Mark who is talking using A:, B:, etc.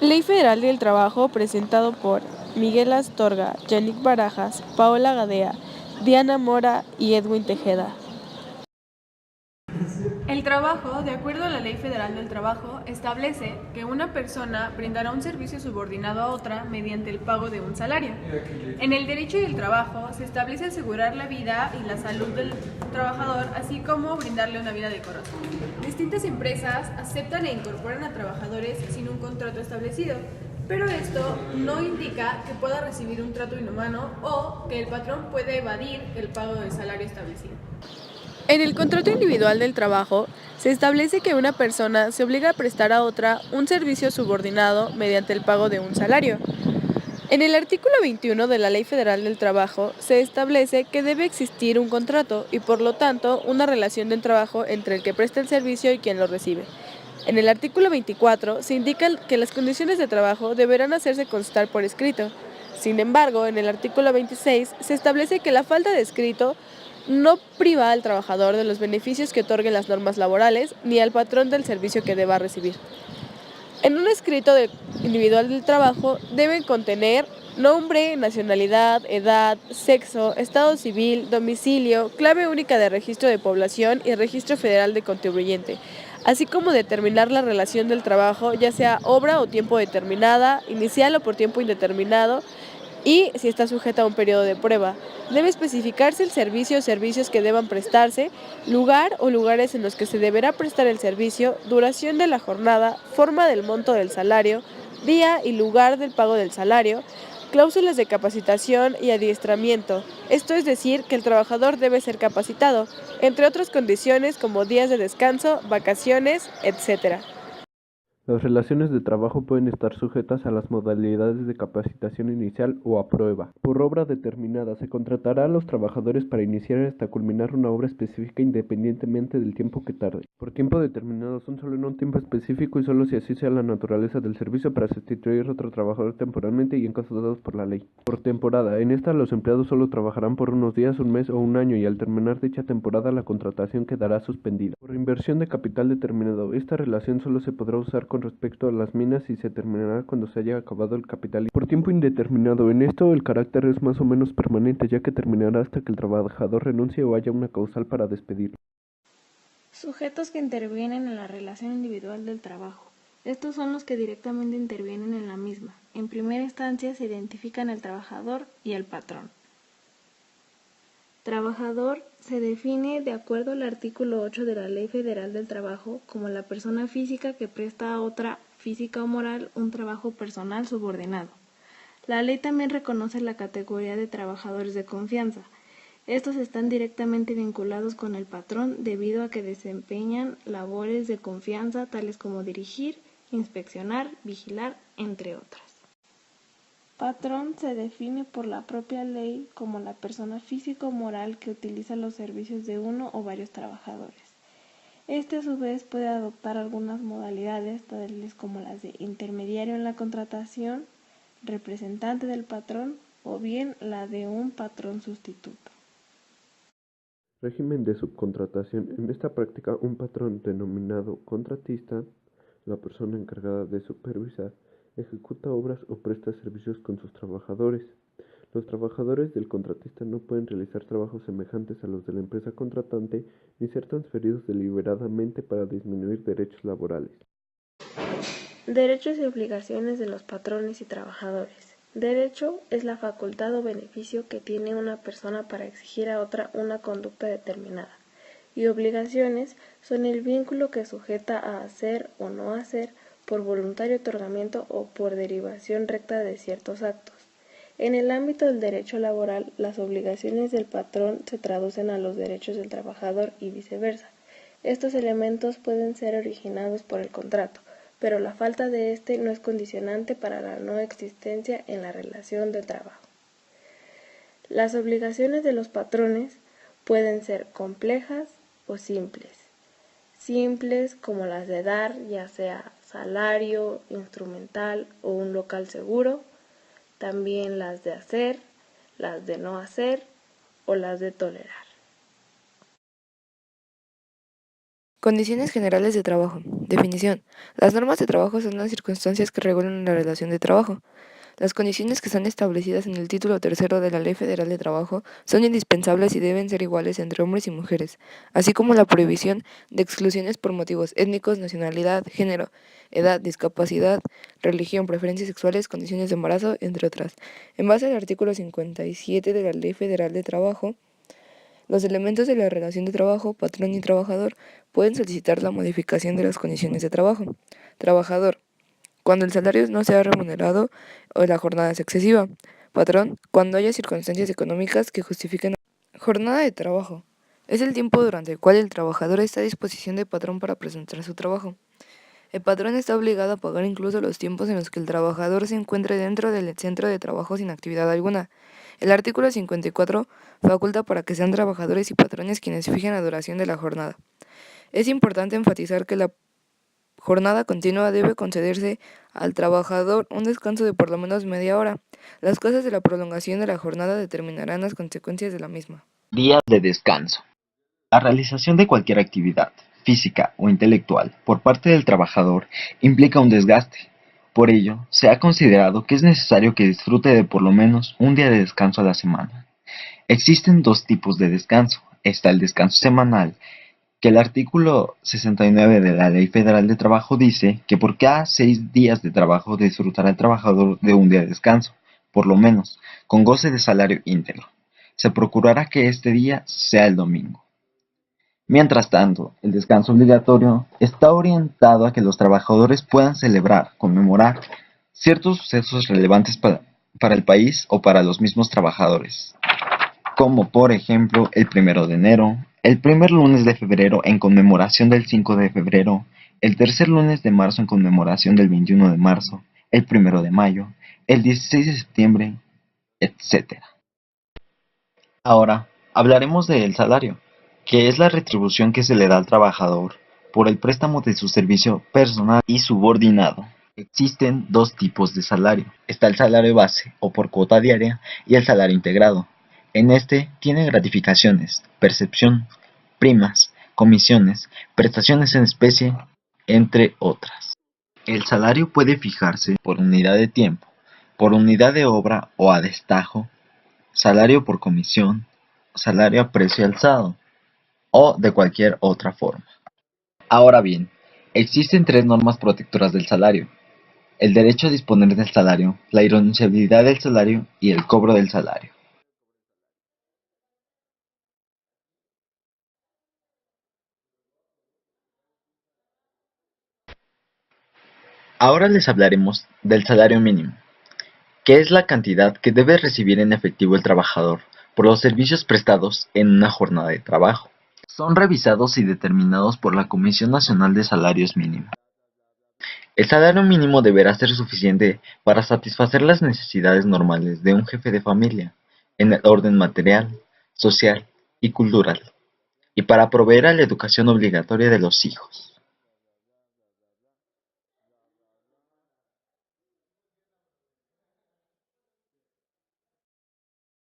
A: Ley Federal del Trabajo presentado por Miguel Astorga, Yannick Barajas, Paola Gadea, Diana Mora y Edwin Tejeda.
B: El trabajo, de acuerdo a la Ley Federal del Trabajo, establece que una persona brindará un servicio subordinado a otra mediante el pago de un salario. En el derecho del trabajo se establece asegurar la vida y la salud del trabajador, así como brindarle una vida decorosa. Distintas empresas aceptan e incorporan a trabajadores sin un contrato establecido, pero esto no indica que pueda recibir un trato inhumano o que el patrón puede evadir el pago del salario establecido.
A: En el contrato individual del trabajo, se establece que una persona se obliga a prestar a otra un servicio subordinado mediante el pago de un salario. En el artículo 21 de la Ley Federal del Trabajo se establece que debe existir un contrato y por lo tanto una relación de trabajo entre el que presta el servicio y quien lo recibe. En el artículo 24 se indica que las condiciones de trabajo deberán hacerse constar por escrito. Sin embargo, en el artículo 26 se establece que la falta de escrito no priva al trabajador de los beneficios que otorguen las normas laborales ni al patrón del servicio que deba recibir. En un escrito individual del trabajo deben contener nombre, nacionalidad, edad, sexo, estado civil, domicilio, clave única de registro de población y registro federal de contribuyente, así como determinar la relación del trabajo, ya sea obra o tiempo determinada, inicial o por tiempo indeterminado, y si está sujeta a un periodo de prueba. Debe especificarse el servicio o servicios que deban prestarse, lugar o lugares en los que se deberá prestar el servicio, duración de la jornada, forma del monto del salario, día y lugar del pago del salario, cláusulas de capacitación y adiestramiento, esto es decir, que el trabajador debe ser capacitado, entre otras condiciones como días de descanso, vacaciones, etc.
C: Las relaciones de trabajo pueden estar sujetas a las modalidades de capacitación inicial o a prueba. Por obra determinada, se contratará a los trabajadores para iniciar hasta culminar una obra específica independientemente del tiempo que tarde. Por tiempo determinado son solo en un tiempo específico y solo si así sea la naturaleza del servicio para sustituir a otro trabajador temporalmente y en casos dados por la ley. Por temporada, en esta los empleados solo trabajarán por unos días, un mes o un año y al terminar dicha temporada la contratación quedará suspendida. Por inversión de capital determinado, esta relación solo se podrá usar con respecto a las minas y se terminará cuando se haya acabado el capital. Por tiempo indeterminado, en esto el carácter es más o menos permanente, ya que terminará hasta que el trabajador renuncie o haya una causal para despedirlo.
D: Sujetos que intervienen en la relación individual del trabajo. Estos son los que directamente intervienen en la misma. En primera instancia se identifican el trabajador y el patrón. Trabajador se define de acuerdo al artículo 8 de la Ley Federal del Trabajo como la persona física que presta a otra física o moral un trabajo personal subordinado. La ley también reconoce la categoría de trabajadores de confianza. Estos están directamente vinculados con el patrón debido a que desempeñan labores de confianza tales como dirigir, inspeccionar, vigilar, entre otras. Patrón se define por la propia ley como la persona física o moral que utiliza los servicios de uno o varios trabajadores. Este a su vez puede adoptar algunas modalidades, tales como las de intermediario en la contratación, representante del patrón o bien la de un patrón sustituto.
C: Régimen de subcontratación. En esta práctica, un patrón denominado contratista, la persona encargada de supervisar, ejecuta obras o presta servicios con sus trabajadores. Los trabajadores del contratista no pueden realizar trabajos semejantes a los de la empresa contratante ni ser transferidos deliberadamente para disminuir derechos laborales.
D: Derechos y obligaciones de los patrones y trabajadores. Derecho es la facultad o beneficio que tiene una persona para exigir a otra una conducta determinada, y obligaciones son el vínculo que sujeta a hacer o no hacer por voluntario otorgamiento o por derivación recta de ciertos actos. En el ámbito del derecho laboral, las obligaciones del patrón se traducen a los derechos del trabajador y viceversa. Estos elementos pueden ser originados por el contrato, pero la falta de este no es condicionante para la no existencia en la relación de trabajo. Las obligaciones de los patrones pueden ser complejas o simples. Simples como las de dar, ya sea salario, instrumental o un local seguro, también las de hacer, las de no hacer o las de tolerar.
E: Condiciones generales de trabajo. Definición. Las normas de trabajo son las circunstancias que regulan la relación de trabajo. Las condiciones que están establecidas en el título tercero de la Ley Federal de Trabajo son indispensables y deben ser iguales entre hombres y mujeres, así como la prohibición de exclusiones por motivos étnicos, nacionalidad, género, edad, discapacidad, religión, preferencias sexuales, condiciones de embarazo, entre otras. En base al artículo 57 de la Ley Federal de Trabajo, los elementos de la relación de trabajo, patrón y trabajador, pueden solicitar la modificación de las condiciones de trabajo. Trabajador, cuando el salario no sea remunerado o la jornada es excesiva. Patrón, cuando haya circunstancias económicas que justifiquen. Jornada de trabajo. Es el tiempo durante el cual el trabajador está a disposición del patrón para presentar su trabajo. El patrón está obligado a pagar incluso los tiempos en los que el trabajador se encuentre dentro del centro de trabajo sin actividad alguna. El artículo 54 faculta para que sean trabajadores y patrones quienes fijen la duración de la jornada. Es importante enfatizar que la jornada continua debe concederse al trabajador un descanso de por lo menos media hora. Las causas de la prolongación de la jornada determinarán las consecuencias de la misma.
F: Días de descanso. La realización de cualquier actividad, física o intelectual, por parte del trabajador implica un desgaste. Por ello, se ha considerado que es necesario que disfrute de por lo menos un día de descanso a la semana. Existen dos tipos de descanso. Está el descanso semanal, que el artículo 69 de la Ley Federal de Trabajo dice que por cada 6 días de trabajo disfrutará el trabajador de un día de descanso, por lo menos, con goce de salario íntegro. Se procurará que este día sea el domingo. Mientras tanto, el descanso obligatorio está orientado a que los trabajadores puedan celebrar, conmemorar ciertos sucesos relevantes para el país o para los mismos trabajadores, como por ejemplo el 1 de enero, el primer lunes de febrero en conmemoración del 5 de febrero, el tercer lunes de marzo en conmemoración del 21 de marzo, el 1 de mayo, el 16 de septiembre, etc. Ahora, hablaremos del salario, que es la retribución que se le da al trabajador por el préstamo de su servicio personal y subordinado. Existen dos tipos de salario. Está el salario base o por cuota diaria y el salario integrado. En este tiene gratificaciones, percepción, primas, comisiones, prestaciones en especie, entre otras. El salario puede fijarse por unidad de tiempo, por unidad de obra o a destajo, salario por comisión, salario a precio alzado o de cualquier otra forma. Ahora bien, existen tres normas protectoras del salario: el derecho a disponer del salario, la irrenunciabilidad del salario y el cobro del salario. Ahora les hablaremos del salario mínimo, que es la cantidad que debe recibir en efectivo el trabajador por los servicios prestados en una jornada de trabajo. Son revisados y determinados por la Comisión Nacional de Salarios Mínimos. El salario mínimo deberá ser suficiente para satisfacer las necesidades normales de un jefe de familia, en el orden material, social y cultural, y para proveer a la educación obligatoria de los hijos.